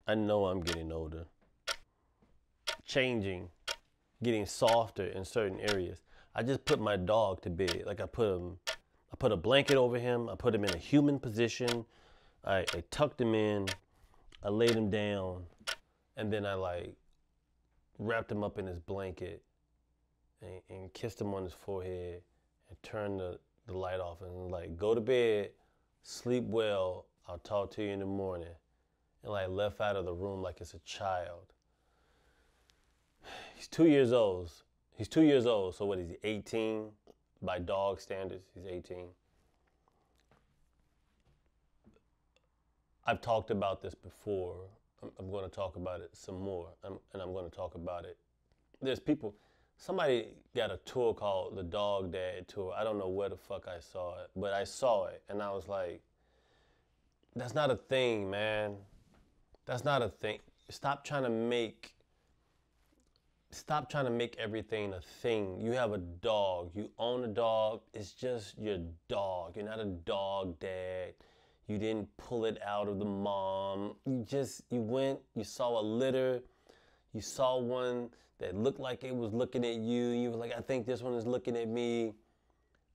I know I'm getting older, changing, getting softer in certain areas. I just put my dog to bed. Like I put a blanket over him. I put him in a human position. I tucked him in. I laid him down, and then I like wrapped him up in his blanket and kissed him on his forehead and turned the light off and like go to bed, sleep well. I'll talk to you in the morning. And like left out of the room like it's a child. He's 2 years old. He's 2 years old. So what is he? 18 by dog standards. He's 18. I've talked about this before. I'm going to talk about it some more, and I'm going to talk about it. There's people. Somebody got a tour called the Dog Dad Tour. I don't know where the fuck I saw it, but I saw it, and I was like, "That's not a thing, man. That's not a thing. Stop trying to make everything a thing. You have a dog. You own a dog. It's just your dog. You're not a dog dad. You didn't pull it out of the mom. You went, you saw a litter. You saw one that looked like it was looking at you. You were like, I think this one is looking at me.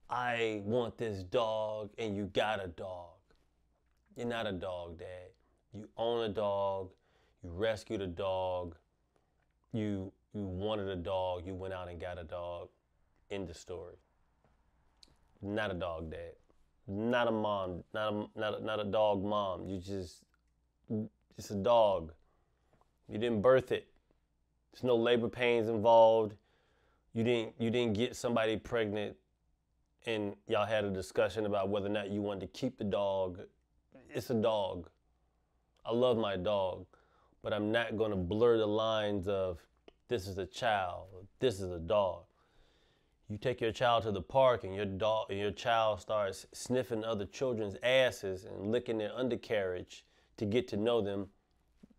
I want this dog, and you got a dog. You're not a dog dad. You own a dog. You rescued a dog. You wanted a dog. You went out and got a dog. End of story. Not a dog dad. Not a mom. Not a dog mom. It's a dog. You didn't birth it. There's no labor pains involved. You didn't get somebody pregnant and y'all had a discussion about whether or not you wanted to keep the dog. It's a dog. I love my dog, but I'm not going to blur the lines of this is a child, this is a dog. You take your child to the park and your child starts sniffing other children's asses and licking their undercarriage to get to know them.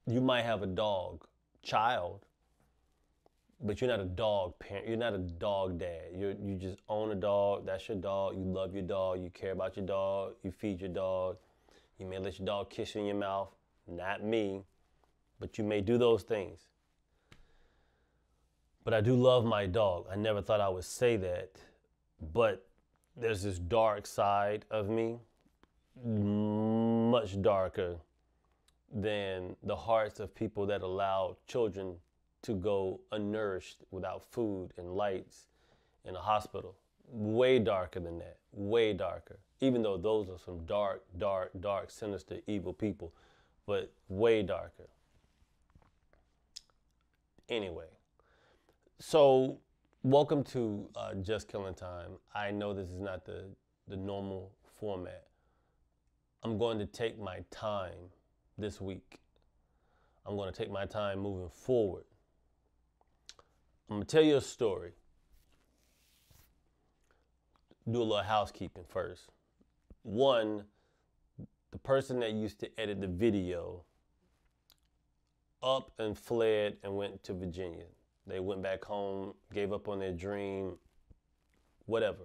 You might have a dog child, but you're not a dog parent. You're not a dog dad. You just own a dog. That's your dog. You love your dog. You care about your dog. You feed your dog. You may let your dog kiss you in your mouth. Not me, but you may do those things. But I do love my dog. I never thought I would say that, but there's this dark side of me, much darker than the hearts of people that allow children to go unnourished without food and lights in a hospital. Way darker than that, way darker. Even though those are some dark, sinister, evil people, but way darker. Anyway, so welcome to Just Killing Time. I know this is not the normal format. I'm going to take my time this week. I'm going to take my time moving forward. I'm going to tell you a story. Do a little housekeeping first. One, the person that used to edit the video up and fled and went to Virginia. They went back home, gave up on their dream, whatever.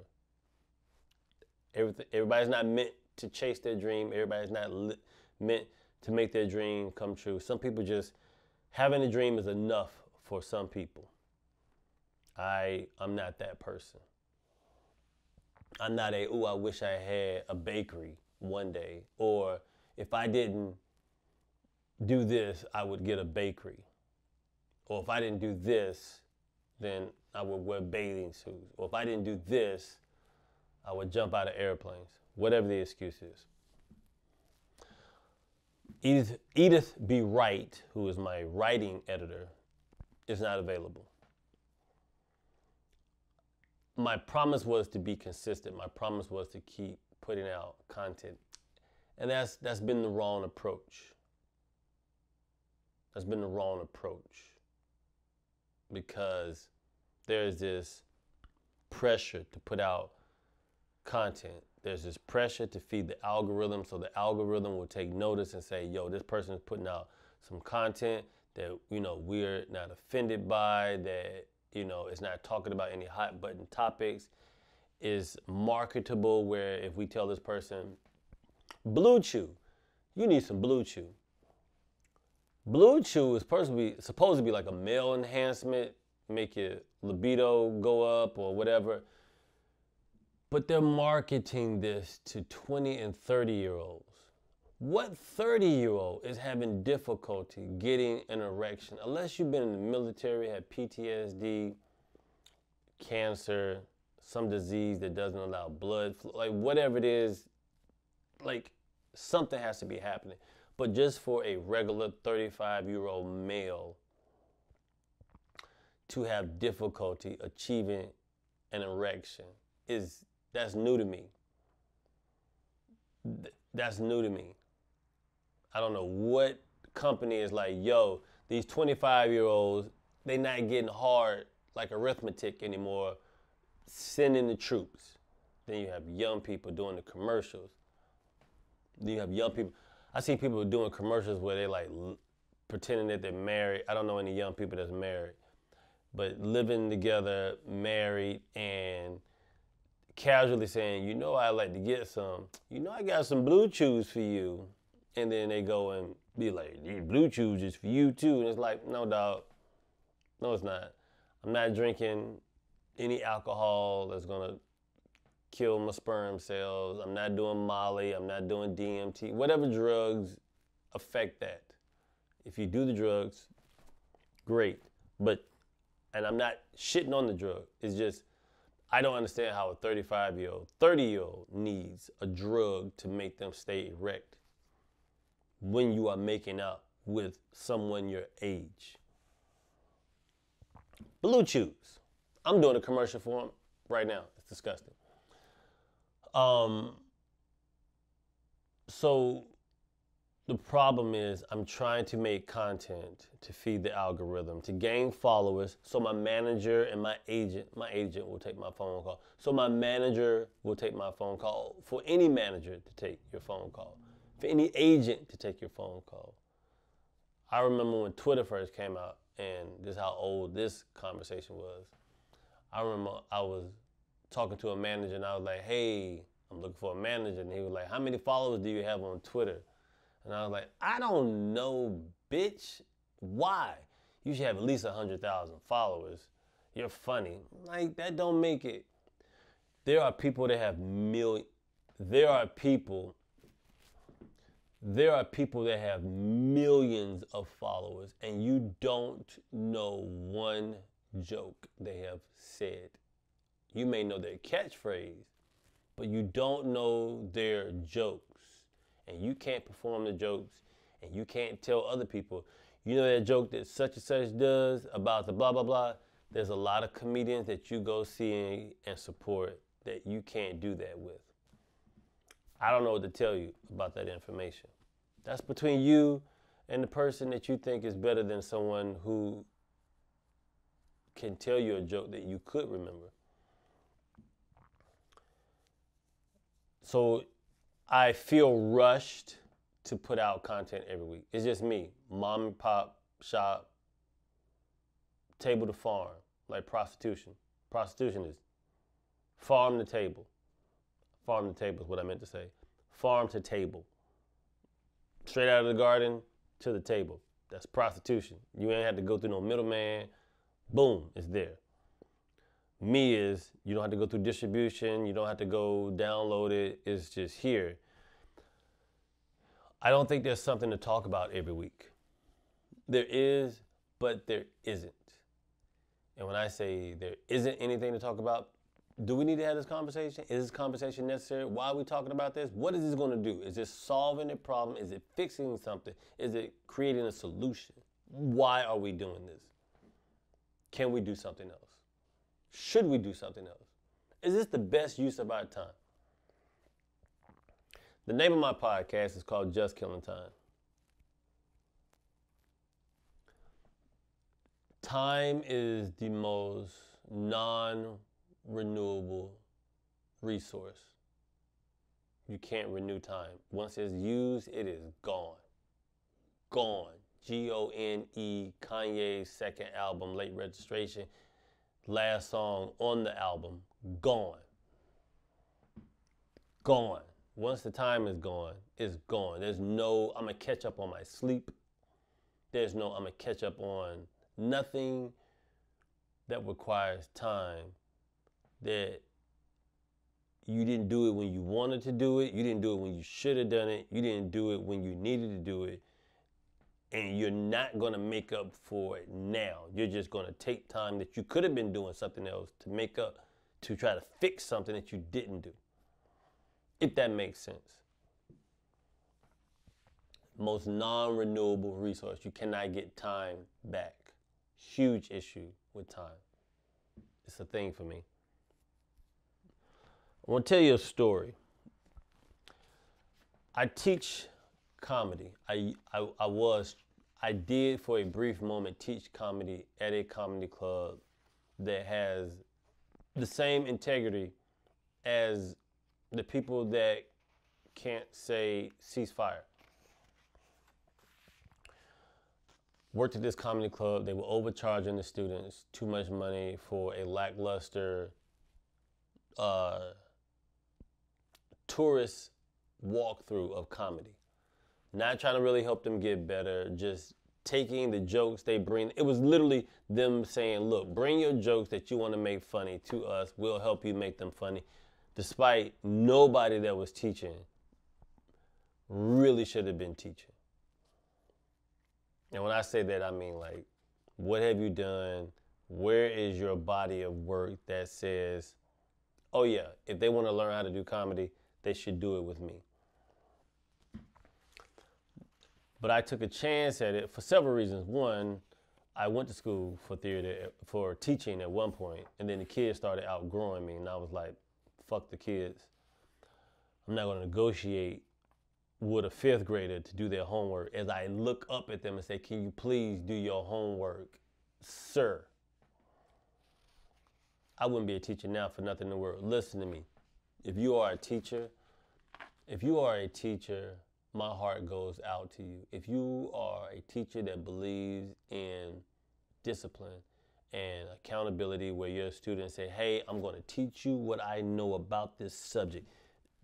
Everybody's not meant to chase their dream. Everybody's not meant to make their dream come true. Some people just, having a dream is enough for some people. I'm not that person. I'm not I wish I had a bakery one day. Or if I didn't do this, I would get a bakery. Or if I didn't do this, then I would wear bathing suits. Or if I didn't do this, I would jump out of airplanes. Whatever the excuse is. Edith B. Wright, who is my writing editor, is not available. My promise was to be consistent. My promise was to keep putting out content. And that's been the wrong approach. That's been the wrong approach. Because there's this pressure to put out content. There's this pressure to feed the algorithm, so the algorithm will take notice and say, yo, this person is putting out some content that, we're not offended by, that, it's not talking about any hot button topics, is marketable, where if we tell this person, Blue Chew, you need some Blue Chew. Blue Chew is supposed to be like a male enhancement, make your libido go up or whatever. But they're marketing this to 20 and 30-year-olds. What 30-year-old is having difficulty getting an erection? Unless you've been in the military, had PTSD, cancer, some disease that doesn't allow blood flow, like whatever it is, like something has to be happening. But just for a regular 35-year-old male to have difficulty achieving an erection that's new to me. That's new to me. I don't know what company is like, yo, these 25-year-olds, they not getting hard like arithmetic anymore. Send in the troops. Then you have young people doing the commercials. Then you have young people. I see people doing commercials where they like pretending that they're married. I don't know any young people that's married, but living together, married, and casually saying, you know, I like to get some. You know, I got some Blue Chews for you. And then they go and be like, these Blue Chews is for you too. And it's like, no, dog. No, it's not. I'm not drinking any alcohol that's going to kill my sperm cells. I'm not doing Molly. I'm not doing DMT. Whatever drugs affect that. If you do the drugs, great. And I'm not shitting on the drug. It's just, I don't understand how a 35-year-old, 30-year-old needs a drug to make them stay erect when you are making out with someone your age. Blue Chews. I'm doing a commercial for them right now. It's disgusting. So the problem is I'm trying to make content to feed the algorithm, to gain followers, so my manager and my agent will take my phone call. So my manager will take my phone call. For any manager to take your phone call. For any agent to take your phone call. I remember when Twitter first came out, and this is how old this conversation was. I remember I was talking to a manager, and I was like, hey, I'm looking for a manager. And he was like, how many followers do you have on Twitter? And I was like, I don't know, bitch. Why? You should have at least 100,000 followers. You're funny. Like, that don't make it. There are people that have There are people that have millions of followers, and you don't know one joke they have said. You may know their catchphrase, but you don't know their jokes. And you can't perform the jokes, and you can't tell other people, you know that joke that such and such does about the blah, blah, blah. There's a lot of comedians that you go see and support that you can't do that with. I don't know what to tell you about that information. That's between you and the person that you think is better than someone who can tell you a joke that you could remember. So I feel rushed to put out content every week. It's just me, mom and pop shop, table to farm, like prostitution. Prostitution is farm to table. Farm to table is what I meant to say. Farm to table. Straight out of the garden to the table. That's prostitution. You ain't had to go through no middleman. Boom, it's there. Me is, you don't have to go through distribution. You don't have to go download it. It's just here. I don't think there's something to talk about every week. There is, but there isn't. And when I say there isn't anything to talk about, do we need to have this conversation? Is this conversation necessary? Why are we talking about this? What is this going to do? Is this solving a problem? Is it fixing something? Is it creating a solution? Why are we doing this? Can we do something else? Should we do something else? Is this the best use of our time? The name of my podcast is called Just Killing Time. Time is the most non-renewable resource. You can't renew time. Once it's used, it is gone. Gone. Gone. Kanye's second album, Late Registration. Last song on the album, gone. Gone. Once the time is gone, it's gone. There's no, I'm going to catch up on my sleep. There's no I'm going to catch up on nothing that requires time that you didn't do it when you wanted to do it. You didn't do it when you should have done it. You didn't do it when you needed to do it. And you're not going to make up for it now. You're just going to take time that you could have been doing something else to make up, to try to fix something that you didn't do. If that makes sense. Most non-renewable resource. You cannot get time back. Huge issue with time. It's a thing for me. I want to tell you a story. I teach comedy. I did for a brief moment teach comedy at a comedy club that has the same integrity as the people that can't say ceasefire. Worked at this comedy club. They were overcharging the students too much money for a lackluster tourist walkthrough of comedy. Not trying to really help them get better, just taking the jokes they bring. It was literally them saying, look, bring your jokes that you want to make funny to us. We'll help you make them funny. Despite nobody that was teaching really should have been teaching. And when I say that, I mean like, what have you done? Where is your body of work that says, oh yeah, if they want to learn how to do comedy, they should do it with me. But I took a chance at it for several reasons. One, I went to school for theater, for teaching at one point, and then the kids started outgrowing me, and I was like, fuck the kids. I'm not going to negotiate with a fifth grader to do their homework as I look up at them and say, can you please do your homework, sir? I wouldn't be a teacher now for nothing in the world. Listen to me. If you are a teacher, my heart goes out to you. If you are a teacher that believes in discipline and accountability, where your students say, hey, I'm going to teach you what I know about this subject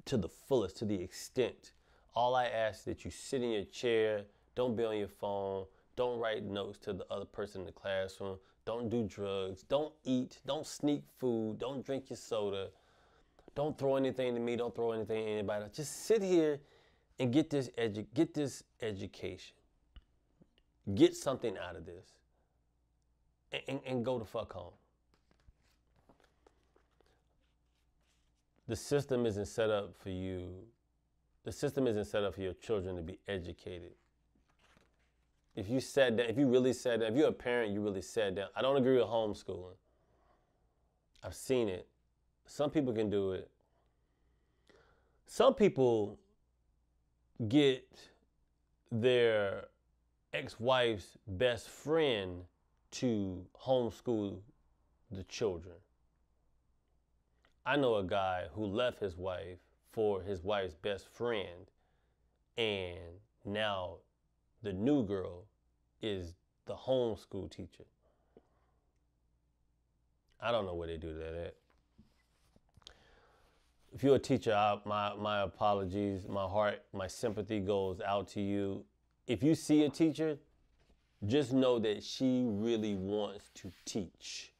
to the fullest, to the extent. All I ask is that you sit in your chair, don't be on your phone, don't write notes to the other person in the classroom, don't do drugs, don't eat, don't sneak food, don't drink your soda, don't throw anything to me, don't throw anything to anybody else. Just sit here and get this education. Get something out of this. And go the fuck home. The system isn't set up for you. The system isn't set up for your children to be educated. If you sat down, if you really sat down, if you're a parent, you really sat down. I don't agree with homeschooling. I've seen it. Some people can do it. Some people get their ex-wife's best friend to homeschool the children. I know a guy who left his wife for his wife's best friend, and now the new girl is the homeschool teacher. I don't know where they do that at. If you're a teacher, my apologies, my heart, my sympathy goes out to you. If you see a teacher, just know that she really wants to teach.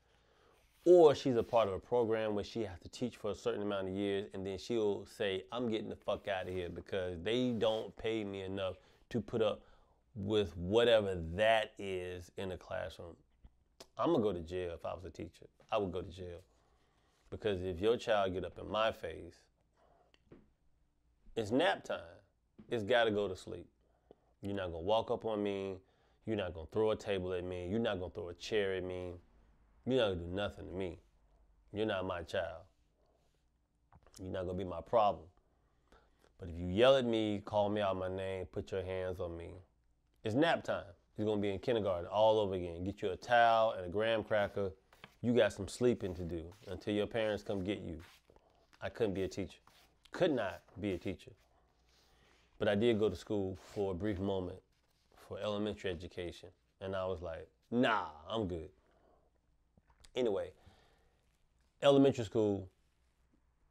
Or she's a part of a program where she has to teach for a certain amount of years, and then she'll say, I'm getting the fuck out of here because they don't pay me enough to put up with whatever that is in the classroom. I'm gonna go to jail if I was a teacher. I would go to jail. Because if your child get up in my face, it's nap time. It's gotta go to sleep. You're not gonna walk up on me. You're not gonna throw a table at me. You're not gonna throw a chair at me. You're not gonna do nothing to me. You're not my child. You're not gonna be my problem. But if you yell at me, call me out my name, put your hands on me, it's nap time. You're gonna be in kindergarten all over again. Get you a towel and a graham cracker. You got some sleeping to do until your parents come get you. I couldn't be a teacher. Could not be a teacher. But I did go to school for a brief moment for elementary education. And I was like, nah, I'm good. Anyway, elementary school,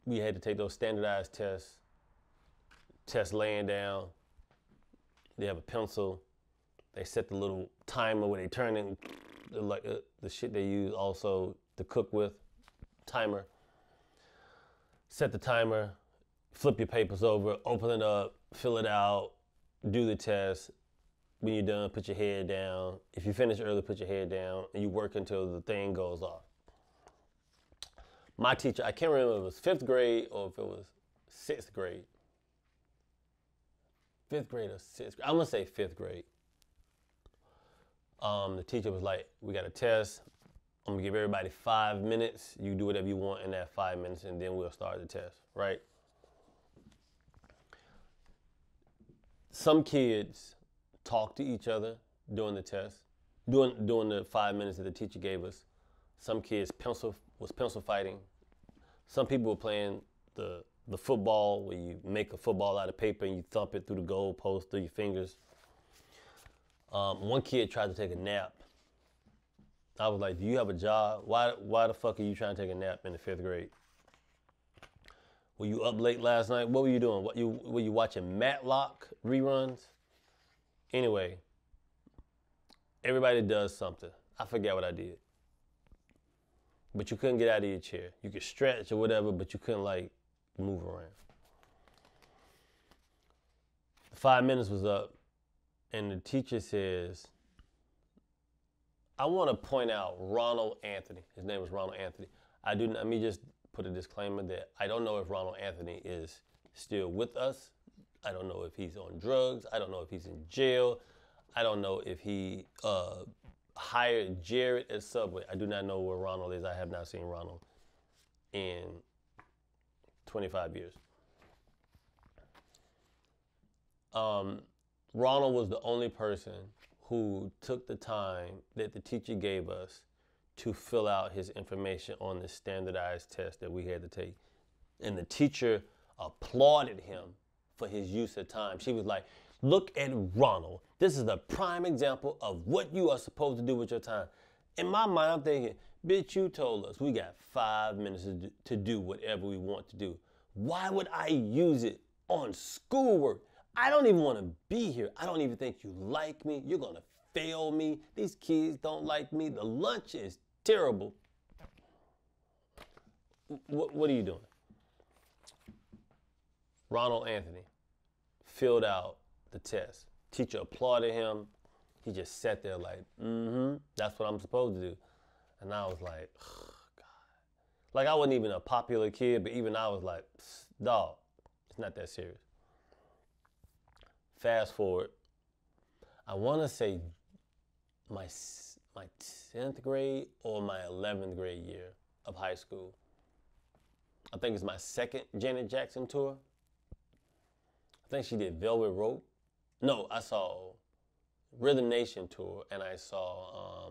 we had to take those standardized tests laying down. They have a pencil. They set the little timer where they turn in, like the shit they use also to cook with, timer. Set the timer, flip your papers over, open it up, fill it out, do the test. When you're done, put your head down. If you finish early, put your head down, and you work until the thing goes off. My teacher, I can't remember if it was 5th grade or if it was 6th grade. 5th grade or 6th grade. I'm gonna say 5th grade. The teacher was like, we got a test. I'm gonna give everybody 5 minutes. You do whatever you want in that 5 minutes, and then we'll start the test, right? Some kids talk to each other during the test, during the 5 minutes that the teacher gave us. Some kids was pencil fighting. Some people were playing the football, where you make a football out of paper and you thump it through the goal post through your fingers. One kid tried to take a nap. I was like, do you have a job? Why the fuck are you trying to take a nap in the 5th grade? Were you up late last night? What were you doing? Were you watching Matlock reruns? Anyway, everybody does something. I forget what I did. But you couldn't get out of your chair. You could stretch or whatever, but you couldn't like move around. The 5 minutes was up, and the teacher says, I want to point out Ronald Anthony. His name was Ronald Anthony. Let me just put a disclaimer that I don't know if Ronald Anthony is still with us. I don't know if he's on drugs. I don't know if he's in jail. I don't know if he hired Jared at Subway. I do not know where Ronald is. I have not seen Ronald in 25 years. Ronald was the only person who took the time that the teacher gave us to fill out his information on the standardized test that we had to take. And the teacher applauded him for his use of time. She was like, look at Ronald. This is a prime example of what you are supposed to do with your time. In my mind, I'm thinking, bitch, you told us we got 5 minutes to do whatever we want to do. Why would I use it on schoolwork? I don't even want to be here. I don't even think you like me. You're going to fail me. These kids don't like me. The lunch is terrible. What are you doing? Ronald Anthony filled out the test. Teacher applauded him. He just sat there like, that's what I'm supposed to do. And I was like, oh, God. Like, I wasn't even a popular kid, but even I was like, dog, it's not that serious. Fast forward, I want to say my 10th grade or my 11th grade year of high school. I think it's my second Janet Jackson tour. I think she did Velvet Rope. No, I saw Rhythm Nation tour, and I saw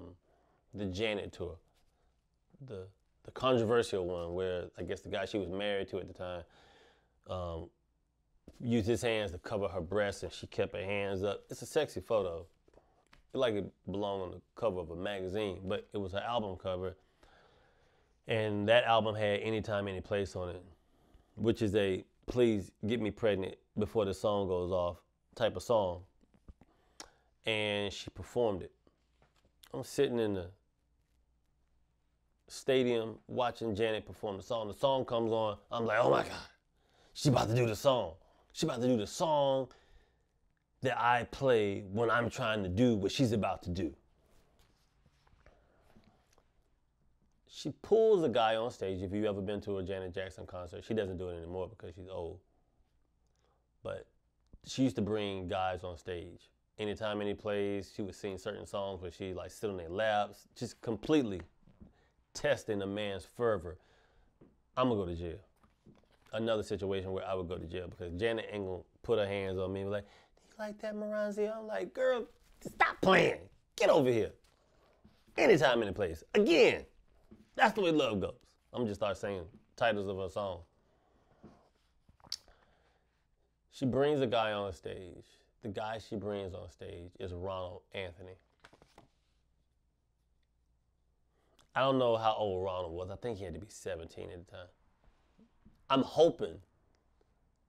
the Janet tour, the controversial one where I guess the guy she was married to at the time used his hands to cover her breasts, and she kept her hands up. It's a sexy photo. It's like it belonged on the cover of a magazine, but it was her album cover, and that album had Anytime, Any Place on it, which is a please get me pregnant before the song goes off type of song. And she performed it. I'm sitting in the stadium watching Janet perform the song. The song comes on. I'm like, oh my God, she about to do the song. She about to do the song that I play when I'm trying to do what she's about to do. She pulls a guy on stage. If you've ever been to a Janet Jackson concert, she doesn't do it anymore because she's old. But she used to bring guys on stage. Anytime, any place, she would sing certain songs where she like sit on their laps, just completely testing a man's fervor. I'm gonna go to jail. Another situation where I would go to jail because Janet ain't gonna put her hands on me and be like, do you like that, Moranzi? I'm like, girl, stop playing. Get over here. Anytime, any place. Again. That's the way love goes. I'm gonna just start saying titles of her song. She brings a guy on stage. The guy she brings on stage is Ronald Anthony. I don't know how old Ronald was. I think he had to be 17 at the time. I'm hoping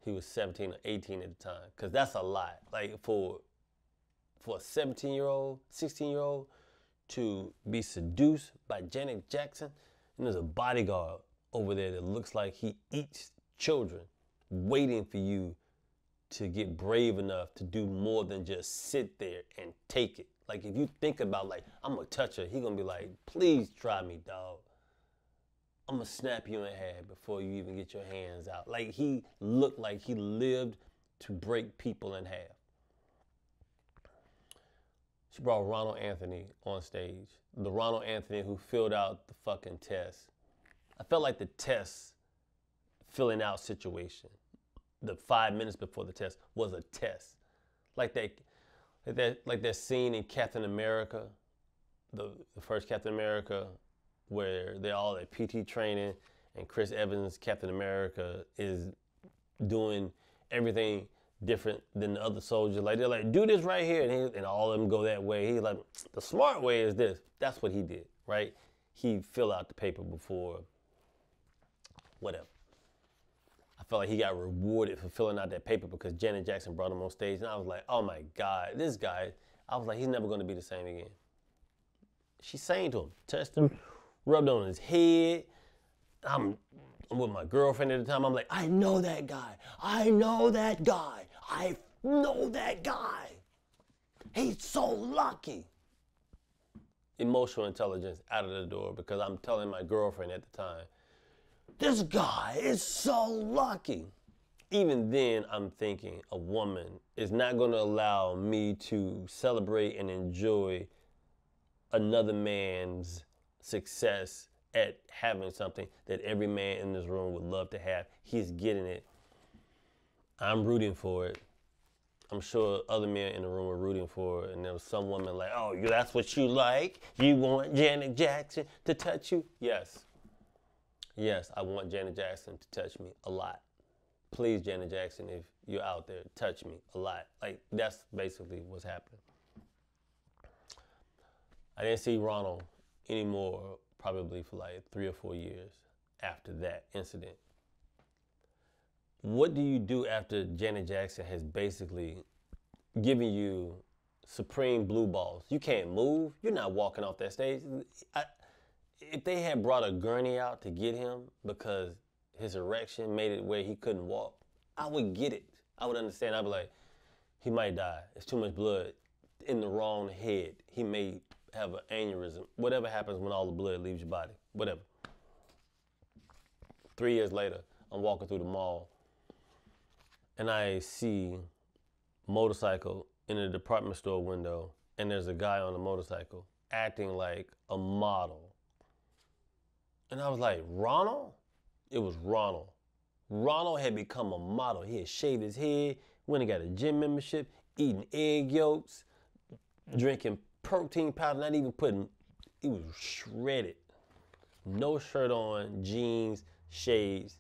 he was 17 or 18 at the time, because that's a lot. Like for for a 17-year-old, 16-year-old to be seduced by Janet Jackson. And there's a bodyguard over there that looks like he eats children, waiting for you to get brave enough to do more than just sit there and take it. Like, if you think about, like, I'm gonna touch her, he gonna be like, please try me, dog. I'm gonna snap you in half before you even get your hands out. Like, he looked like he lived to break people in half. She brought Ronald Anthony on stage. The Ronald Anthony who filled out the fucking test. I felt like the test filling out situation, the 5 minutes before the test, was a test. Like that scene in Captain America, the first Captain America, where they're all at PT training and Chris Evans, Captain America, is doing everything different than the other soldiers. Like, they're like, do this right here, and all of them go that way. He's like, the smart way is this. That's what he did, right? He filled out the paper before whatever. I felt like he got rewarded for filling out that paper because Janet Jackson brought him on stage, and I was like, oh my God, this guy, I was like, he's never gonna be the same again. She sang to him, touched him, rubbed on his head. I'm with my girlfriend at the time. I'm like, I know that guy. I know that guy. I know that guy. He's so lucky. Emotional intelligence out of the door, because I'm telling my girlfriend at the time, this guy is so lucky. Even then, I'm thinking a woman is not going to allow me to celebrate and enjoy another man's success at having something that every man in this room would love to have. He's getting it. I'm rooting for it. I'm sure other men in the room were rooting for it. And there was some woman like, oh, that's what you like? You want Janet Jackson to touch you? Yes. Yes, I want Janet Jackson to touch me a lot. Please, Janet Jackson, if you're out there, touch me a lot. Like, that's basically what's happening. I didn't see Ronald anymore probably for like 3 or 4 years after that incident. What do you do after Janet Jackson has basically given you supreme blue balls? You can't move. You're not walking off that stage. If they had brought a gurney out to get him because his erection made it where he couldn't walk, I would get it. I would understand. I'd be like, he might die. It's too much blood in the wrong head. He may have an aneurysm. Whatever happens when all the blood leaves your body. Whatever. 3 years later, I'm walking through the mall and I see a motorcycle in a department store window, and there's a guy on a motorcycle acting like a model. And I was like, Ronald? It was Ronald. Ronald had become a model. He had shaved his head, went and got a gym membership, eating egg yolks, drinking protein powder, not even putting, he was shredded. No shirt on, jeans, shades,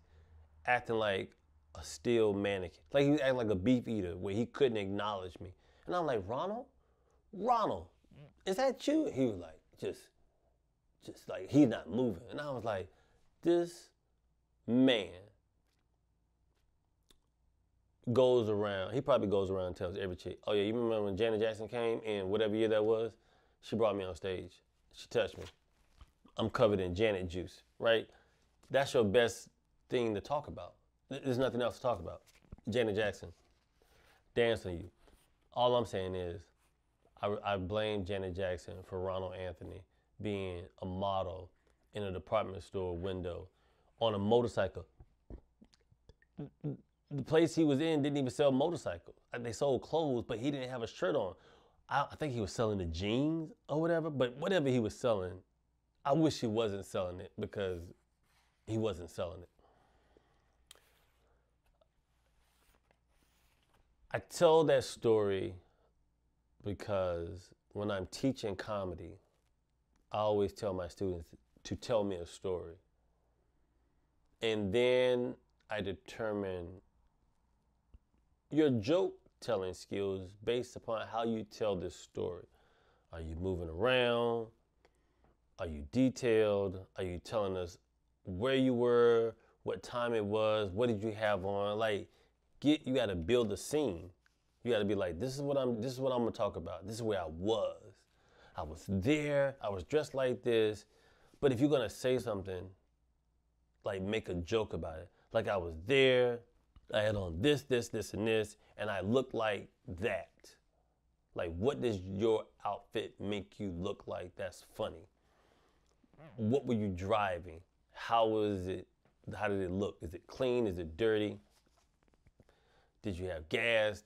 acting like a steel mannequin. Like he was acting like a beef eater where he couldn't acknowledge me. And I'm like, Ronald, is that you? He was like, just like, he's not moving. And I was like, this man goes around, he probably goes around and tells every chick, oh yeah, you remember when Janet Jackson came in whatever year that was? She brought me on stage. She touched me. I'm covered in Janet juice, right? That's your best thing to talk about. There's nothing else to talk about. Janet Jackson, dance on you. All I'm saying is, I blame Janet Jackson for Ronald Anthony being a model in a department store window on a motorcycle. The place he was in didn't even sell motorcycles. They sold clothes, but he didn't have a shirt on. I think he was selling the jeans or whatever, but whatever he was selling, I wish he wasn't selling it because he wasn't selling it. I tell that story because when I'm teaching comedy, I always tell my students to tell me a story. And then I determine your joke telling skills based upon how you tell this story. Are you moving around? Are you detailed? Are you telling us where you were, what time it was, what did you have on? Like, you gotta build a scene. You got to be like, this is what I'm gonna talk about. This is where I was. I was there. I was dressed like this. But if you're gonna say something, like make a joke about it, like I was there, I had on this, and this, and I looked like that. Like, what does your outfit make you look like? That's funny. What were you driving? How was it? How did it look? Is it clean? Is it dirty? Did you have gas?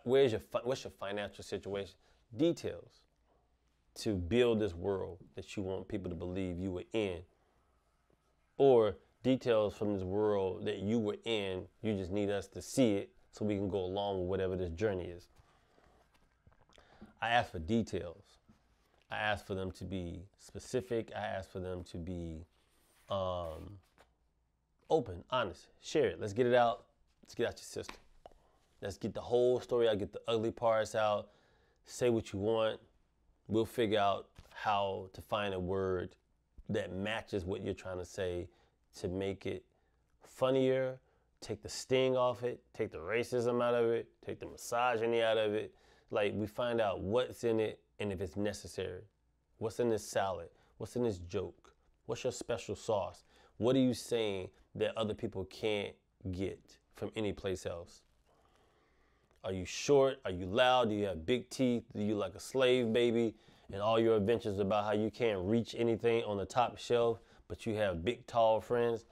What's your financial situation? Details to build this world that you want people to believe you were in, or details from this world that you were in. You just need us to see it so we can go along with whatever this journey is. I ask for details. I ask for them to be specific. I ask for them to be open, honest. Share it. Let's get it out. Let's get out your system. Let's get the whole story out, get the ugly parts out. Say what you want. We'll figure out how to find a word that matches what you're trying to say to make it funnier, take the sting off it, take the racism out of it, take the misogyny out of it. Like, we find out what's in it and if it's necessary. What's in this salad? What's in this joke? What's your special sauce? What are you saying that other people can't get from any place else? Are you short? Are you loud? Do you have big teeth? Do you like a slave baby? And all your adventures about how you can't reach anything on the top shelf, but you have big, tall friends?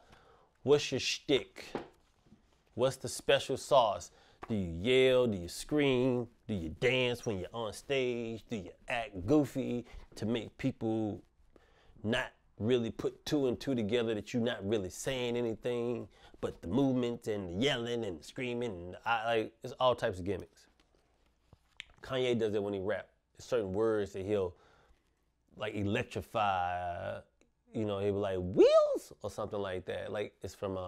What's your shtick? What's the special sauce? Do you yell? Do you scream? Do you dance when you're on stage? Do you act goofy to make people not really put two and two together, that you're not really saying anything, but the movements and the yelling and the screaming, and it's all types of gimmicks. Kanye does it when he rap. There's certain words that he'll like electrify, he'll be like, wheels, or something like that. Like, it's from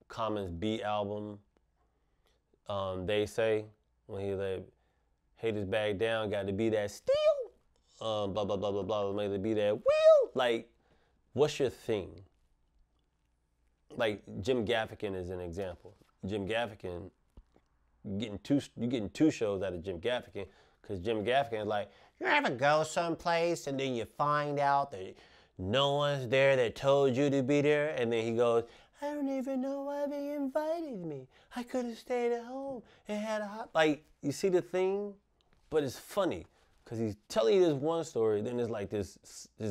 Common's B album. They say, when he like, haters back down, got to be that steel. Blah, blah, blah, blah, blah, may it be that wheel. Like, what's your thing? Like, Jim Gaffigan is an example. Jim Gaffigan, you're getting two shows out of Jim Gaffigan, because Jim Gaffigan is like, you ever go someplace and then you find out that no one's there that told you to be there, and then he goes, I don't even know why they invited me. I could have stayed at home and had a hot... Like, you see the thing? But it's funny, because he's telling you this one story, then there's like this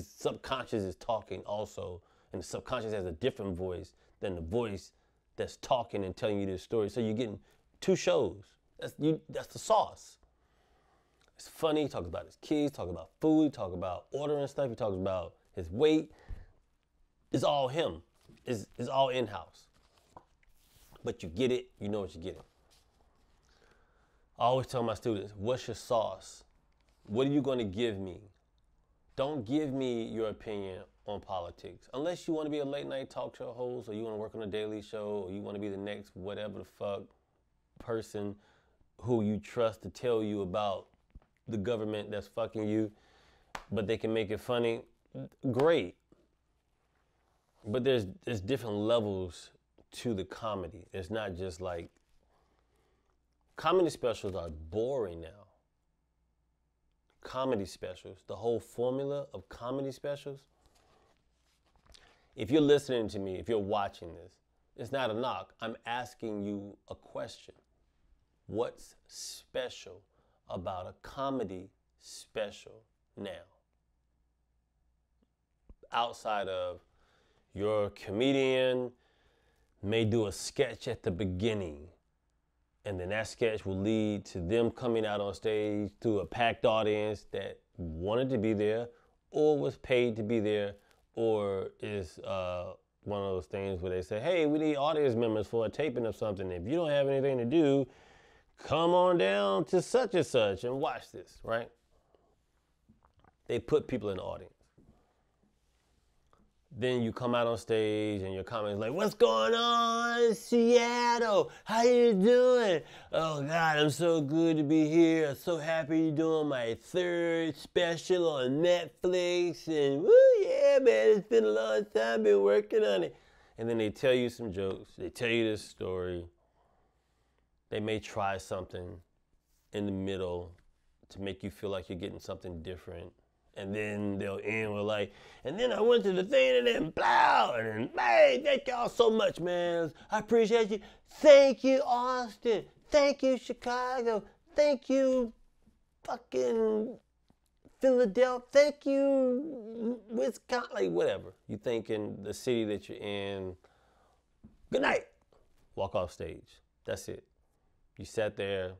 subconscious is talking also, and the subconscious has a different voice than the voice that's talking and telling you this story. So you're getting two shows. That's the sauce. It's funny. He talks about his kids, talks about food, he talks about ordering stuff, he talks about his weight. It's all him. It's all in-house. But you get it, you know what you're getting. I always tell my students, what's your sauce? What are you going to give me? Don't give me your opinion on politics. Unless you want to be a late night talk show host, or you want to work on a daily show, or you want to be the next whatever the fuck person who you trust to tell you about the government that's fucking you, but they can make it funny. Great. But there's different levels to the comedy. It's not just like, comedy specials are boring now. Comedy specials, the whole formula of comedy specials. If you're listening to me, if you're watching this, it's not a knock. I'm asking you a question. What's special about a comedy special now? Outside of your comedian may do a sketch at the beginning, and then that sketch will lead to them coming out on stage to a packed audience that wanted to be there or was paid to be there, or is one of those things where they say, hey, we need audience members for a taping of something. If you don't have anything to do, come on down to such and such and watch this, right? They put people in the audience. Then you come out on stage and your comments like, what's going on, Seattle? How you doing? Oh God, I'm so good to be here. I'm so happy you're doing my third special on Netflix. And woo, yeah, man, it's been a long time, been working on it. And then they tell you some jokes. They tell you this story. They may try something in the middle to make you feel like you're getting something different. And then they'll end with like, and then I went to the thing and then blah, and then, hey, thank y'all so much, man. I appreciate you. Thank you, Austin. Thank you, Chicago. Thank you, fucking Philadelphia. Thank you, Wisconsin. Like, whatever. You think in the city that you're in, good night. Walk off stage. That's it. You sat there.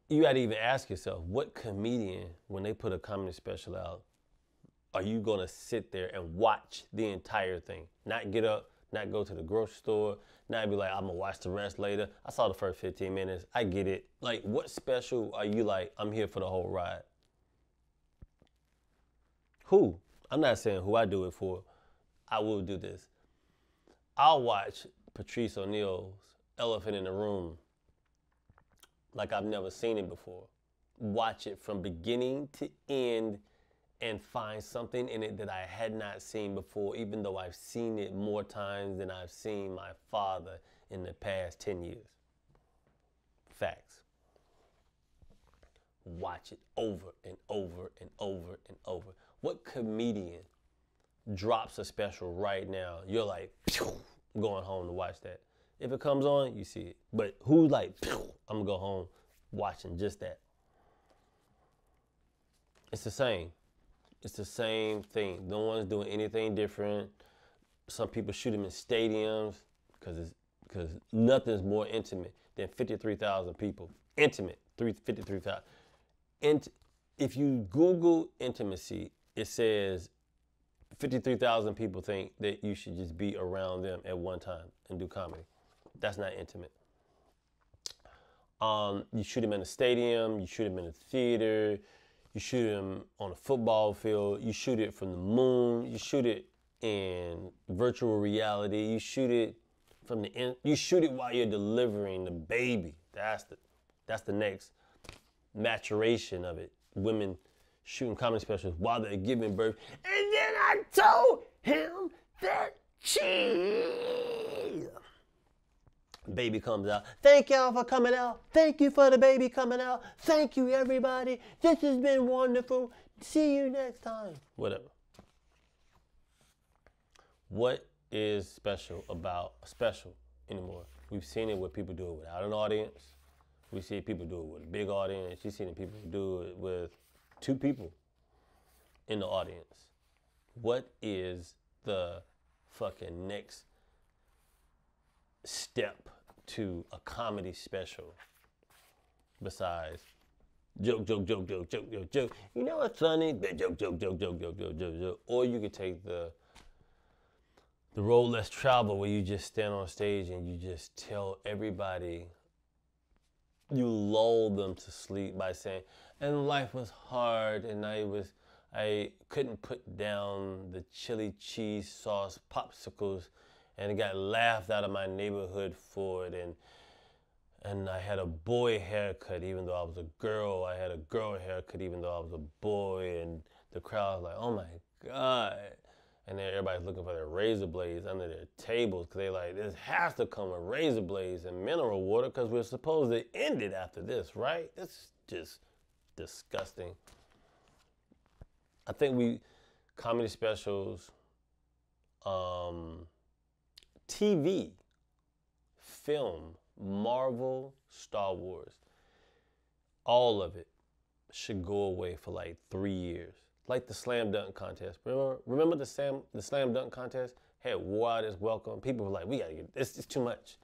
You got to even ask yourself, what comedian, when they put a comedy special out, are you going to sit there and watch the entire thing? Not get up, not go to the grocery store, not be like, I'm going to watch the rest later. I saw the first 15 minutes. I get it. Like, what special are you like, I'm here for the whole ride? Who? I'm not saying who I do it for. I will do this. I'll watch Patrice O'Neal's Elephant in the Room like I've never seen it before. Watch it from beginning to end and find something in it that I had not seen before, even though I've seen it more times than I've seen my father in the past 10 years. Facts. Watch it over and over and over and over. What comedian drops a special right now? You're like, phew, I'm going home to watch that. If it comes on, you see it. But who's like, I'm going to go home watching just that? It's the same. It's the same thing. No one's doing anything different. Some people shoot them in stadiums because nothing's more intimate than 53,000 people. Intimate, 53,000. If you Google intimacy, it says 53,000 people think that you should just be around them at one time and do comedy. That's not intimate. You shoot him in a stadium, you shoot him in a theater, you shoot him on a football field, you shoot it from the moon, you shoot it in virtual reality, you shoot it you shoot it while you're delivering the baby. That's the next maturation of it. Women shooting comedy specials while they're giving birth. And then I told him that baby comes out. Thank y'all for coming out. Thank you for the baby coming out. Thank you, everybody. This has been wonderful. See you next time. Whatever. What is special about a special anymore? We've seen it where people do it without an audience. We see people do it with a big audience. You've seen people do it with 2 people in the audience. What is the fucking next step to a comedy special besides joke, joke, joke, joke, joke, joke, joke? You know what's funny? Joke, joke, joke, joke, joke, joke, joke, joke. Or you could take the road less traveled where you just stand on stage and you just tell everybody, you lull them to sleep by saying, and life was hard and I couldn't put down the chili cheese sauce popsicles and I got laughed out of my neighborhood for it, and I had a boy haircut even though I was a girl. I had a girl haircut even though I was a boy, and the crowd was like, oh my God. And then everybody's looking for their razor blades under their tables because they like, this has to come with razor blades and mineral water because we're supposed to end it after this, right? It's just disgusting. I think comedy specials, TV, film, Marvel, Star Wars, all of it should go away for like 3 years. Like the slam dunk contest. Remember the slam dunk contest? Had wore out its welcome. People were like, we gotta get this. It's too much.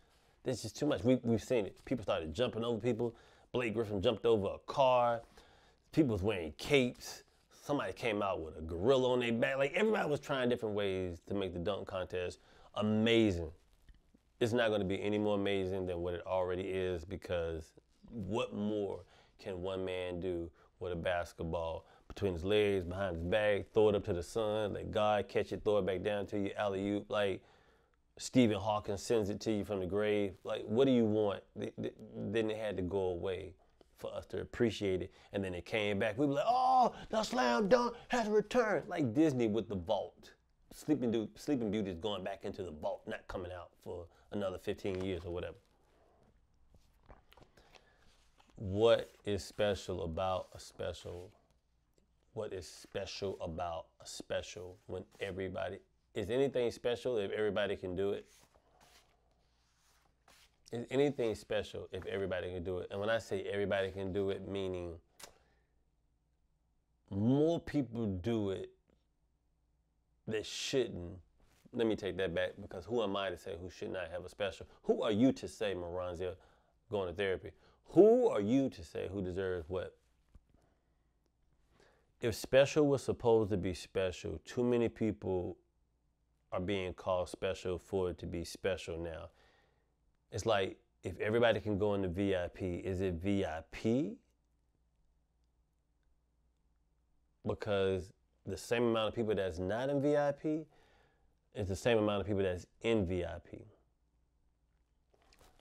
This is too much. We've seen it. People started jumping over people. Blake Griffin jumped over a car. People was wearing capes. Somebody came out with a gorilla on their back. Like, everybody was trying different ways to make the dunk contest amazing. It's not going to be any more amazing than what it already is, because what more can one man do with a basketball between his legs, behind his back, throw it up to the sun, let God catch it, throw it back down to you, alley-oop, like Stephen Hawking sends it to you from the grave. Like, what do you want? Then it had to go away for us to appreciate it, and then it came back. We were like, oh, the slam dunk has returned. Like Disney with the vault. Sleeping Beauty is going back into the vault, not coming out for another 15 years or whatever. What is special about a special? What is special about a special when everybody, is anything special if everybody can do it? Is anything special if everybody can do it? And when I say everybody can do it, meaning more people do it that shouldn't. Let me take that back, because who am I to say who should not have a special? Who are you to say, Moranzia, going to therapy? Who are you to say who deserves what? If special was supposed to be special, too many people are being called special for it to be special now. It's like, if everybody can go into VIP, is it VIP? Because the same amount of people that's not in VIP is the same amount of people that's in VIP.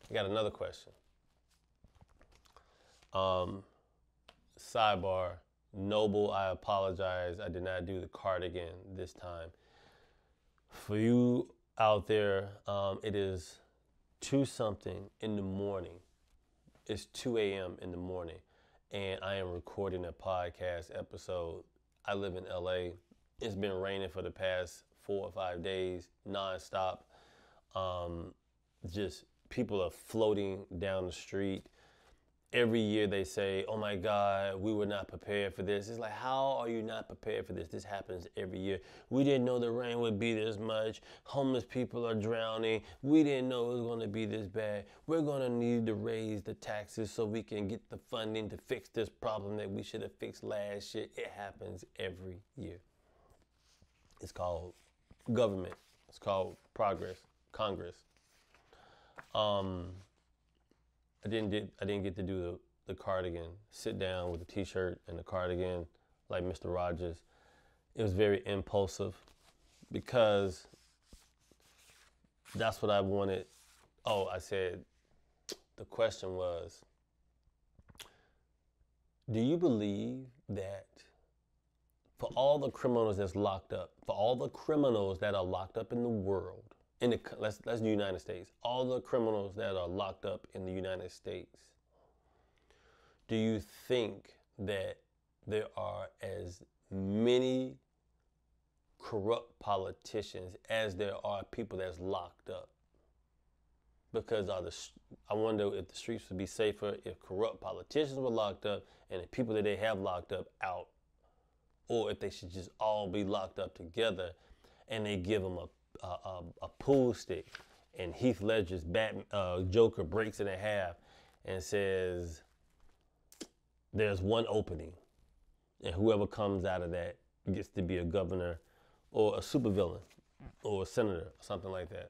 I got another question. Sidebar, Noble, I apologize. I did not do the cardigan this time. For you out there, it is 2-something in the morning. It's 2 a.m. in the morning, and I am recording a podcast episode. I live in LA. It's been raining for the past 4 or 5 days, nonstop. Just people are floating down the street. Every year they say, oh my God, we were not prepared for this. It's like, how are you not prepared for this? This happens every year. We didn't know the rain would be this much. Homeless people are drowning. We didn't know it was going to be this bad. We're going to need to raise the taxes so we can get the funding to fix this problem that we should have fixed last year. It happens every year. It's called government. It's called Congress. I didn't get to do the cardigan, sit down with the t-shirt and the cardigan like Mr. Rogers. It was very impulsive because that's what I wanted. Oh, I said, the question was, do you believe that for all the criminals that's locked up, for all the criminals that are locked up in the world, let's do United States, all the criminals that are locked up in the United States, do you think that there are as many corrupt politicians as there are people that's locked up? Because I wonder if the streets would be safer if corrupt politicians were locked up and the people that they have locked up out, or if they should just all be locked up together and they give them a pool stick, and Heath Ledger's Joker breaks it in half and says, there's one opening, and whoever comes out of that gets to be a governor or a supervillain or a senator or something like that.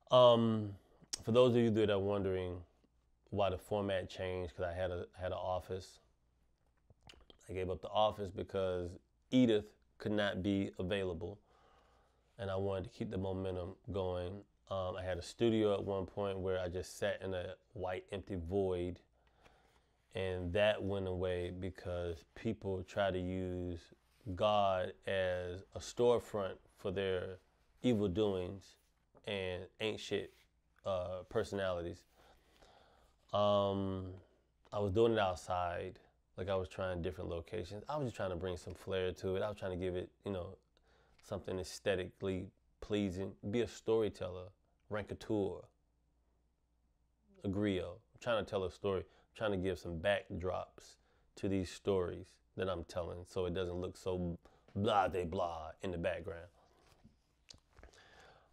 For those of you that are wondering why the format changed, because I had an office. I gave up the office because Edith could not be available, and I wanted to keep the momentum going. I had a studio at one point where I just sat in a white empty void, and that went away because people try to use God as a storefront for their evil doings and ain't shit personalities. I was doing it outside, like I was trying different locations. I was just trying to bring some flair to it. I was trying to give it, something aesthetically pleasing. Be a storyteller, raconteur, a griot. I'm trying to tell a story. I'm trying to give some backdrops to these stories that I'm telling so it doesn't look so blah de blah in the background.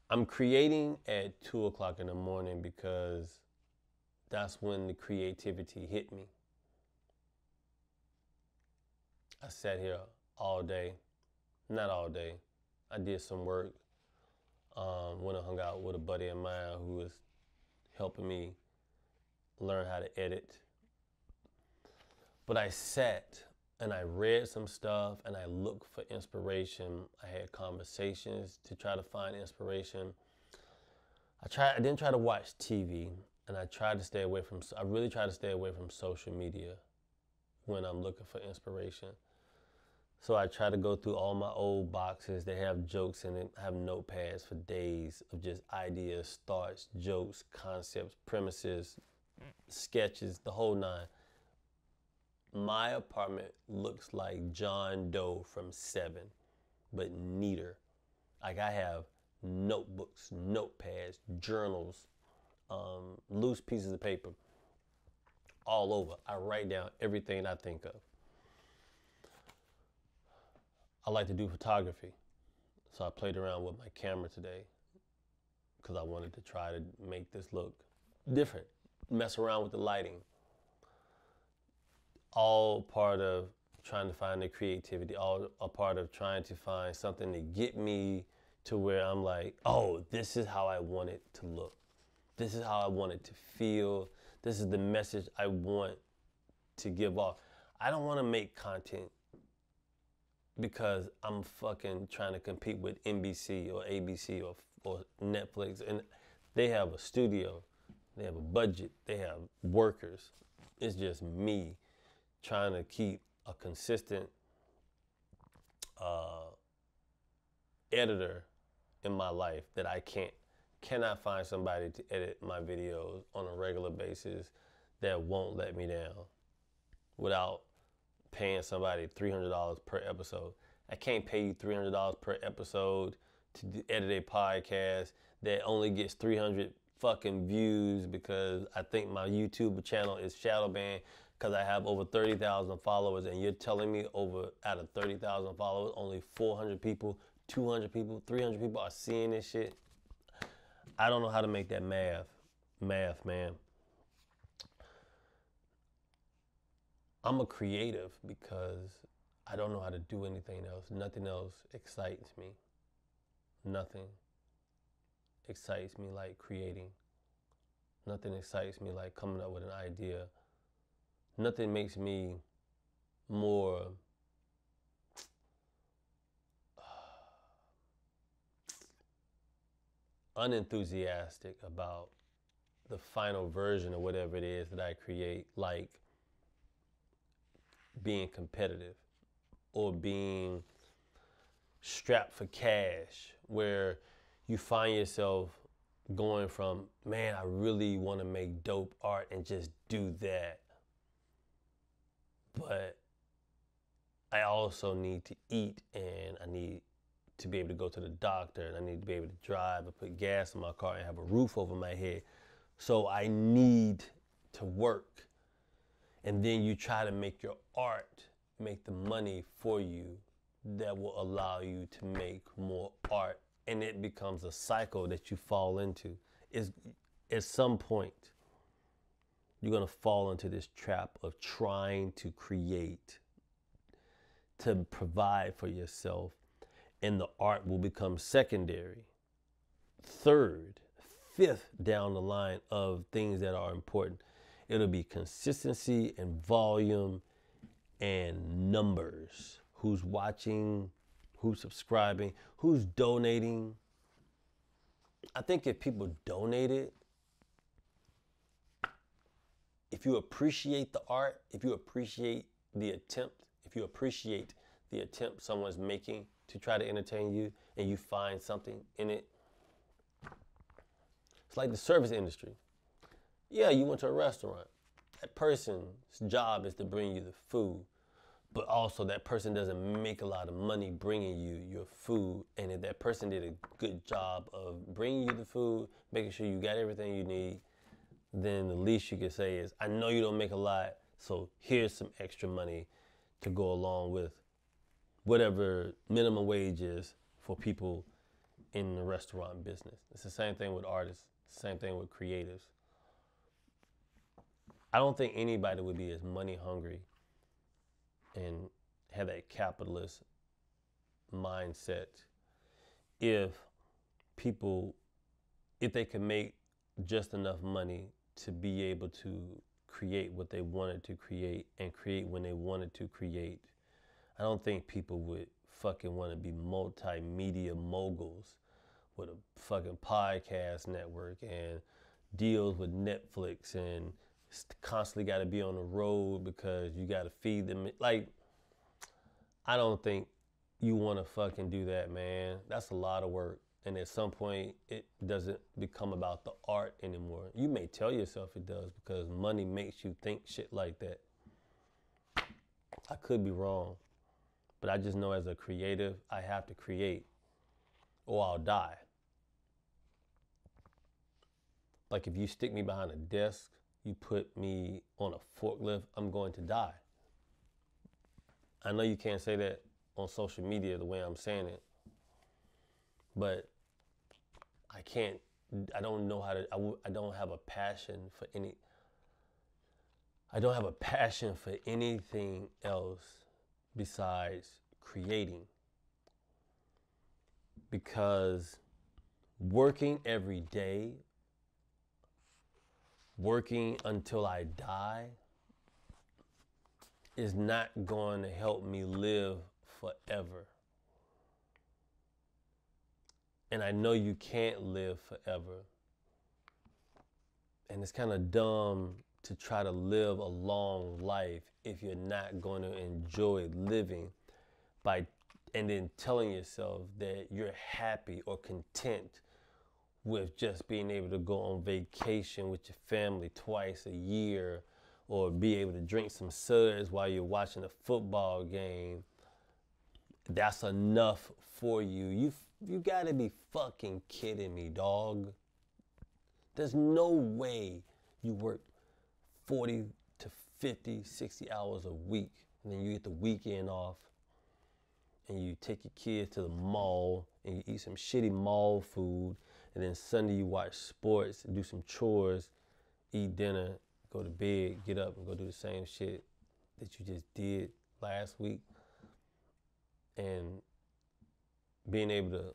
I'm creating at 2 o'clock in the morning because that's when the creativity hit me. I sat here all day, not all day. I did some work. Went and hung out with a buddy of mine who was helping me learn how to edit. But I sat and I read some stuff and I looked for inspiration. I had conversations to try to find inspiration. I didn't try to watch TV, and I really tried to stay away from social media when I'm looking for inspiration. So I try to go through all my old boxes. They have jokes in it. I have notepads for days of just ideas, thoughts, jokes, concepts, premises, sketches, the whole nine. My apartment looks like John Doe from Seven, but neater. Like I have notebooks, notepads, journals, loose pieces of paper all over. I write down everything I think of. I like to do photography, so I played around with my camera today because I wanted to try to make this look different, mess around with the lighting. All part of trying to find the creativity, all a part of trying to find something to get me to where I'm like, oh, this is how I want it to look. This is how I want it to feel. This is the message I want to give off. I don't want to make content because I'm fucking trying to compete with NBC or ABC or Netflix. And they have a studio, they have a budget, they have workers. It's just me trying to keep a consistent editor in my life that I cannot find somebody to edit my videos on a regular basis that won't let me down without paying somebody $300 per episode. I can't pay you $300 per episode to edit a podcast that only gets 300 fucking views because I think my YouTube channel is shadow banned because I have over 30,000 followers, and you're telling me out of 30,000 followers, only 400 people, 200 people, 300 people are seeing this shit. I don't know how to make that math, man. I'm a creative because I don't know how to do anything else. Nothing else excites me. Nothing excites me like creating. Nothing excites me like coming up with an idea. Nothing makes me more unenthusiastic about the final version of whatever it is that I create, like being competitive or being strapped for cash, where you find yourself going from, man, I really want to make dope art and just do that, but I also need to eat, and I need to be able to go to the doctor, and I need to be able to drive and put gas in my car and have a roof over my head. So I need to work. And then you try to make your art make the money for you that will allow you to make more art. And it becomes a cycle that you fall into. At some point, you're gonna fall into this trap of trying to create, to provide for yourself, and the art will become secondary, third, fifth down the line of things that are important. It'll be consistency and volume and numbers. Who's watching, who's subscribing, who's donating. I think if people donated, if you appreciate the art, if you appreciate the attempt, if you appreciate the attempt someone's making to try to entertain you, and you find something in it. It's like the service industry. Yeah, you went to a restaurant. That person's job is to bring you the food, but also that person doesn't make a lot of money bringing you your food. And if that person did a good job of bringing you the food, making sure you got everything you need, then the least you can say is, I know you don't make a lot, so here's some extra money to go along with whatever minimum wage is for people in the restaurant business. It's the same thing with artists, same thing with creatives. I don't think anybody would be as money hungry and have that capitalist mindset if they could make just enough money to be able to create what they wanted to create and create when they wanted to create. I don't think people would fucking want to be multimedia moguls with a fucking podcast network and deals with Netflix and constantly got to be on the road because you got to feed them. Like, I don't think you want to fucking do that, man. That's a lot of work. And at some point, it doesn't become about the art anymore. You may tell yourself it does because money makes you think shit like that. I could be wrong, but I just know as a creative, I have to create or I'll die. Like if you stick me behind a desk, you put me on a forklift, I'm going to die. I know you can't say that on social media the way I'm saying it, but I don't know how to, I don't have a passion for anything else besides creating. Because working every day, working until I die, is not going to help me live forever. And I know you can't live forever. And it's kind of dumb to try to live a long life if you're not going to enjoy living and then telling yourself that you're happy or content with just being able to go on vacation with your family twice a year, or be able to drink some suds while you're watching a football game. That's enough for you. You gotta be fucking kidding me, dog. There's no way you work 40 to 50, 60 hours a week, and then you get the weekend off, and you take your kids to the mall, and you eat some shitty mall food, and then Sunday you watch sports, do some chores, eat dinner, go to bed, get up and go do the same shit that you just did last week. And being able to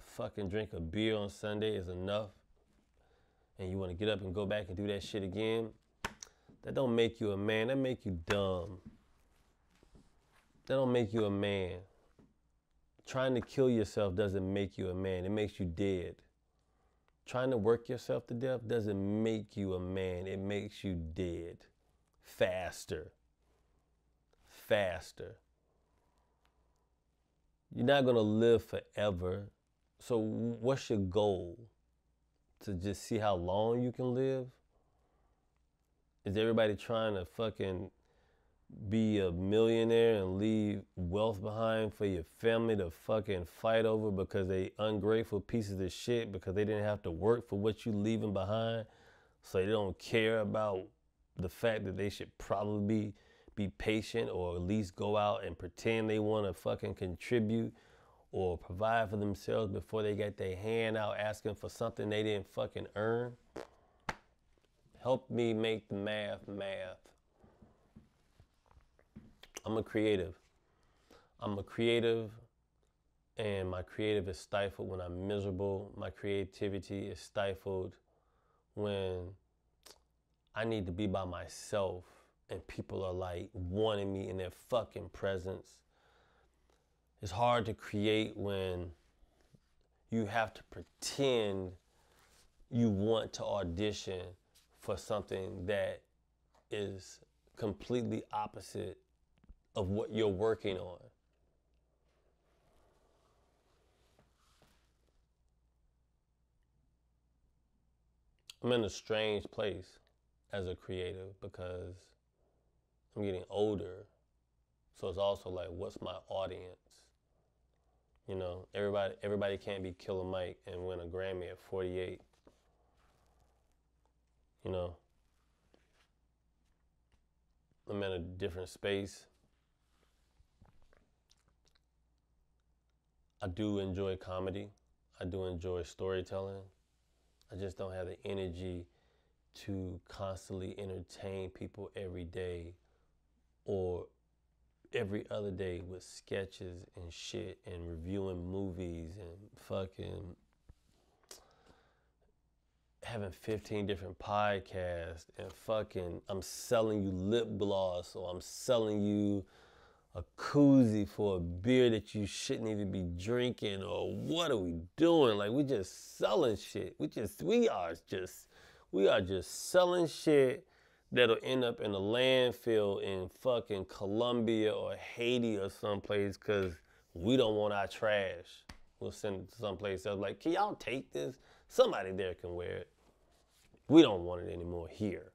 fucking drink a beer on Sunday is enough, and you want to get up and go back and do that shit again, that don't make you a man. That make you dumb. That don't make you a man. Trying to kill yourself doesn't make you a man. It makes you dead. Trying to work yourself to death doesn't make you a man. It makes you dead. Faster. Faster. You're not going to live forever. So what's your goal? To just see how long you can live? Is everybody trying to fucking be a millionaire and leave wealth behind for your family to fucking fight over because they ungrateful pieces of shit because they didn't have to work for what you leaving behind, so they don't care about the fact that they should probably be patient or at least go out and pretend they want to fucking contribute or provide for themselves before they get their hand out asking for something they didn't fucking earn? Help me make the math. I'm a creative, and my creative is stifled when I'm miserable. My creativity is stifled when I need to be by myself and people are like wanting me in their fucking presence. It's hard to create when you have to pretend you want to audition for something that is completely opposite of what you're working on. I'm in a strange place as a creative because I'm getting older. So it's also like, what's my audience? You know, everybody can't be Killer Mike and win a Grammy at 48. You know, I'm in a different space. I do enjoy comedy. I do enjoy storytelling. I just don't have the energy to constantly entertain people every day or every other day with sketches and shit and reviewing movies and fucking having 15 different podcasts and fucking I'm selling you lip gloss or I'm selling you a koozie for a beer that you shouldn't even be drinking, or what are we doing? Like, we just selling shit. We are just selling shit that'll end up in a landfill in fucking Colombia or Haiti or someplace because we don't want our trash. We'll send it to someplace else. Like, can y'all take this? Somebody there can wear it. We don't want it anymore here.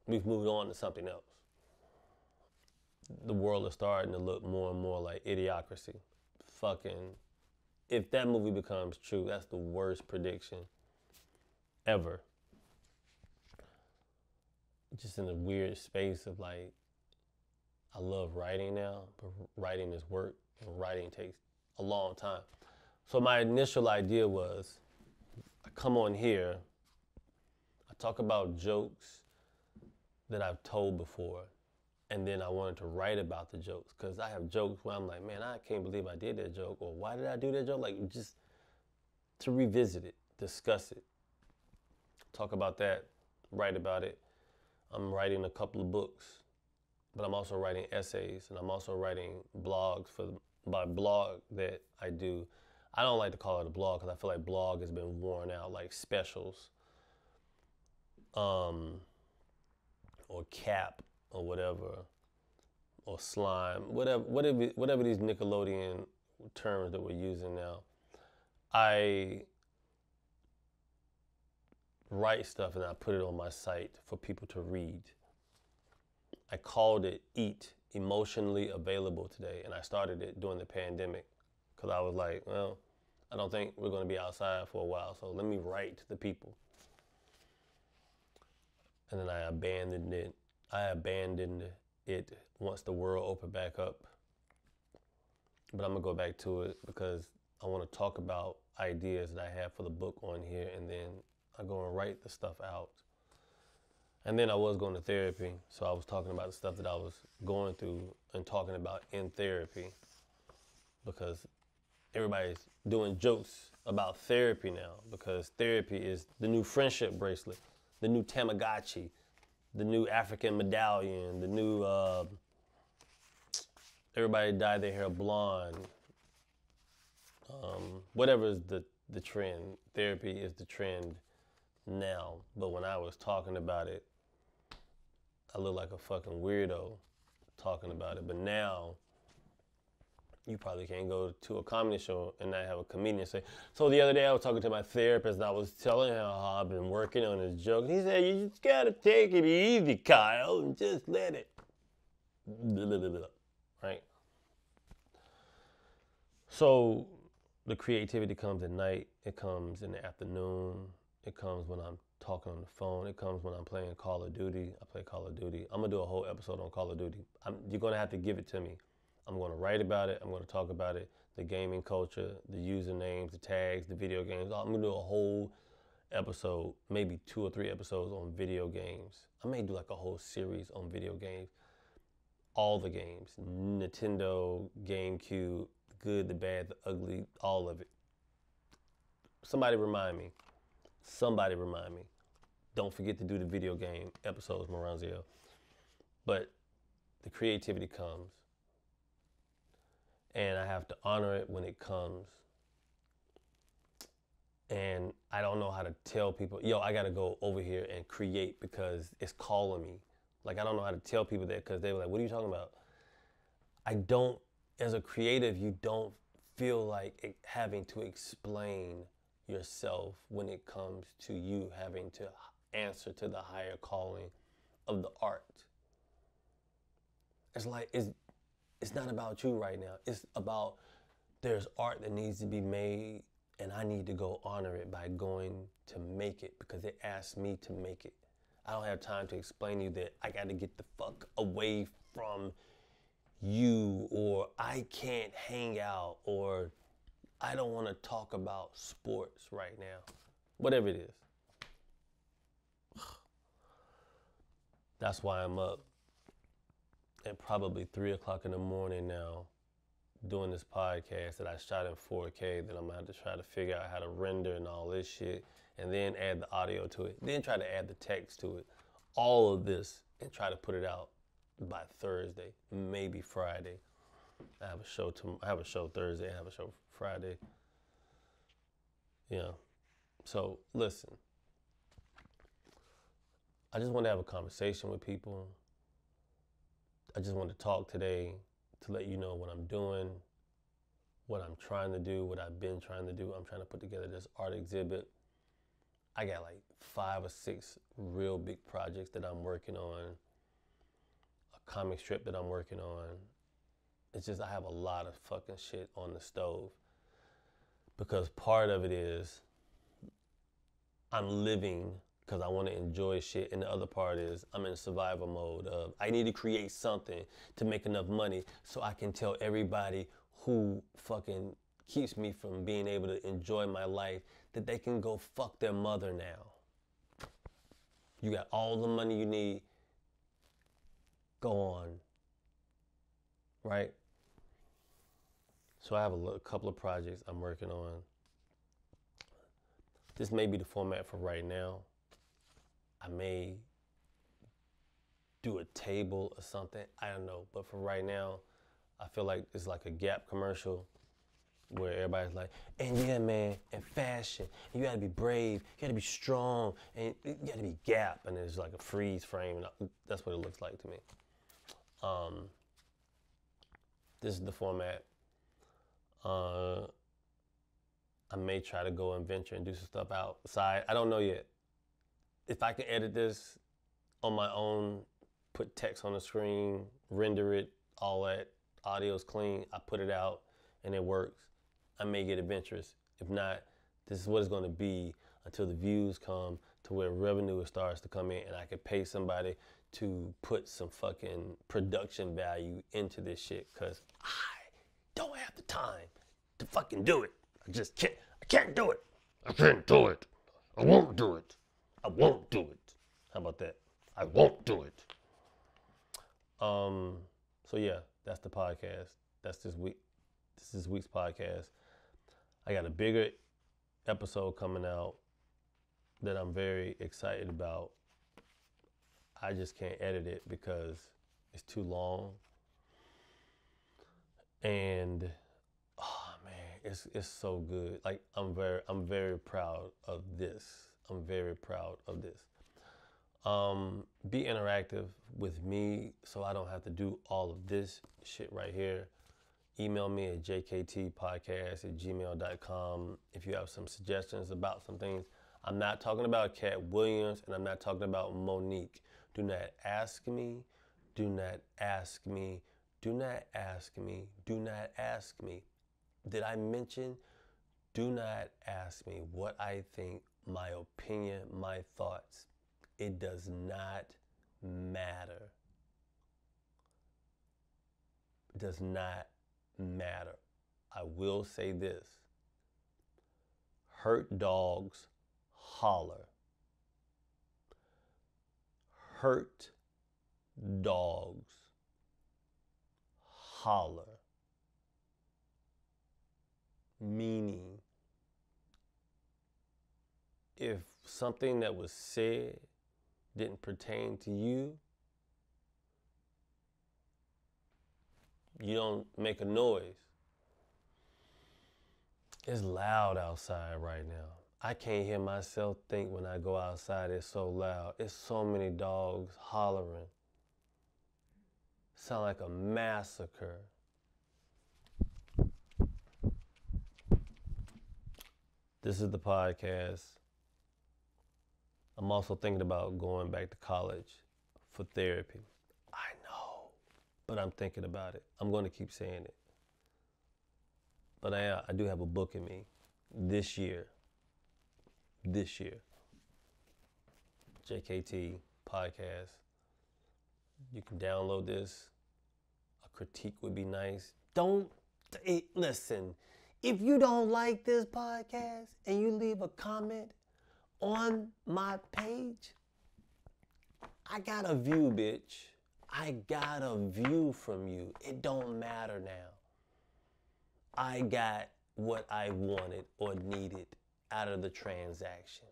We've moved on to something else. The world is starting to look more and more like Idiocracy. Fucking, if that movie becomes true, that's the worst prediction ever. Just in a weird space of like, I love writing now, but writing is work, and writing takes a long time. So my initial idea was, I come on here, I talk about jokes that I've told before, and then I wanted to write about the jokes, because I have jokes where I'm like, man, I can't believe I did that joke, or why did I do that joke? Like, just to revisit it, discuss it, talk about that, write about it. I'm writing a couple of books, but I'm also writing essays, and I'm also writing blogs for my blog that I do. I don't like to call it a blog because I feel like blog has been worn out, like specials, or cap, or whatever, or slime, whatever these Nickelodeon terms that we're using now. I write stuff and I put it on my site for people to read. I called it Eat, Emotionally Available Today, and I started it during the pandemic because I was like, well, I don't think we're going to be outside for a while, so let me write to the people. And then I abandoned it. Once the world opened back up. But I'm going to go back to it because I want to talk about ideas that I have for the book on here, and then I go and write the stuff out. And then I was going to therapy, so I was talking about the stuff that I was going through and talking about in therapy, because everybody's doing jokes about therapy now, because therapy is the new friendship bracelet, the new Tamagotchi, the new African medallion, the new, everybody dyed their hair blonde. Whatever is the trend, therapy is the trend now. But when I was talking about it, I look like a fucking weirdo talking about it. But now, you probably can't go to a comedy show and not have a comedian say, so the other day I was talking to my therapist and I was telling him how I've been working on his joke. He said, you just gotta take it easy, Kyle, and just let it. Right? So the creativity comes at night. It comes in the afternoon. It comes when I'm talking on the phone. It comes when I'm playing Call of Duty. I play Call of Duty. I'm gonna do a whole episode on Call of Duty. You're gonna have to give it to me. I'm gonna write about it. I'm gonna talk about it. The gaming culture, the usernames, the tags, the video games. I'm gonna do a whole episode, maybe 2 or 3 episodes on video games. I may do like a whole series on video games. All the games, Nintendo, GameCube, the good, the bad, the ugly, all of it. Somebody remind me. Don't forget to do the video game episodes, Moranzio. But the creativity comes, and I have to honor it when it comes. And I don't know how to tell people, yo, I gotta go over here and create because it's calling me. Like, I don't know how to tell people that because they were like, what are you talking about? I don't, as a creative, you don't feel like having to explain yourself when it comes to you having to answer to the higher calling of the art. It's like, it's not about you right now. It's about there's art that needs to be made, and I need to go honor it by going to make it because they asked me to make it. I don't have time to explain to you that I got to get the fuck away from you, or I can't hang out, or I don't want to talk about sports right now. Whatever it is. That's why I'm up at probably 3 o'clock in the morning now doing this podcast that I shot in 4K that I'm going to have to try to figure out how to render and all this shit, and then add the audio to it, then try to add the text to it. All of this, and try to put it out by Thursday, maybe Friday. I have a show Thursday, I have a show Friday. Yeah. So listen, I just want to have a conversation with people. I just want to talk today to let you know what I'm doing. what I'm trying to do, what I've been trying to do. I'm trying to put together this art exhibit. I got like 5 or 6 real big projects that I'm working on, a comic strip that I'm working on. It's just I have a lot of fucking shit on the stove because part of it is I'm living because I want to enjoy shit, and the other part is I'm in survival mode of I need to create something to make enough money so I can tell everybody who fucking keeps me from being able to enjoy my life that they can go fuck their mother now. You got all the money you need, go on, right? So I have a couple of projects I'm working on. This may be the format for right now. I may do a table or something, I don't know. But for right now, I feel like it's like a Gap commercial where everybody's like, and yeah, man, and fashion, and you gotta be brave, you gotta be strong, and you gotta be Gap, and there's like a freeze frame, and that's what it looks like to me. This is the format. I may try to go and venture and do some stuff outside. I don't know yet. If I can edit this on my own, put text on the screen, render it, all that, audio's clean, I put it out and it works, I may get adventurous. If not, this is what it's gonna be until the views come to where revenue starts to come in and I can pay somebody to put some fucking production value into this shit, cause I don't have the time to fucking do it. I just can't, I can't do it. I can't do it. I won't do it. I won't do it. How about that? I won't do it. So yeah, that's the podcast. That's this week. This is week's podcast. I got a bigger episode coming out that I'm very excited about. I just can't edit it because it's too long. And oh man, it's so good. Like I'm very proud of this. I'm very proud of this. Be interactive with me so I don't have to do all of this shit right here. Email me at jktpodcast@gmail.com if you have some suggestions about some things. I'm not talking about Cat Williams and I'm not talking about Monique. Do not ask me. Do not ask me. Do not ask me. Do not ask me. Did I mention? Do not ask me what I think, my opinion, my thoughts. It does not matter. It does not matter. I will say this. Hurt dogs holler. Hurt dogs holler. Meaning, if something that was said didn't pertain to you, you don't make a noise. It's loud outside right now. I can't hear myself think when I go outside. It's so loud. It's so many dogs hollering. Sound like a massacre. This is the podcast. I'm also thinking about going back to college for therapy. I know, but I'm thinking about it. I'm going to keep saying it. But I do have a book in me this year. This year. JKT podcast. You can download this. A critique would be nice. Listen, if you don't like this podcast and you leave a comment on my page, I got a view, bitch. I got a view from you. It don't matter now. I got what I wanted or needed out of the transaction.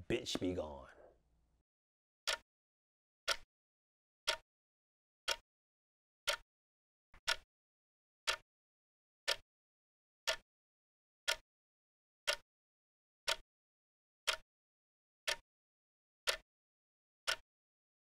Bitch be gone.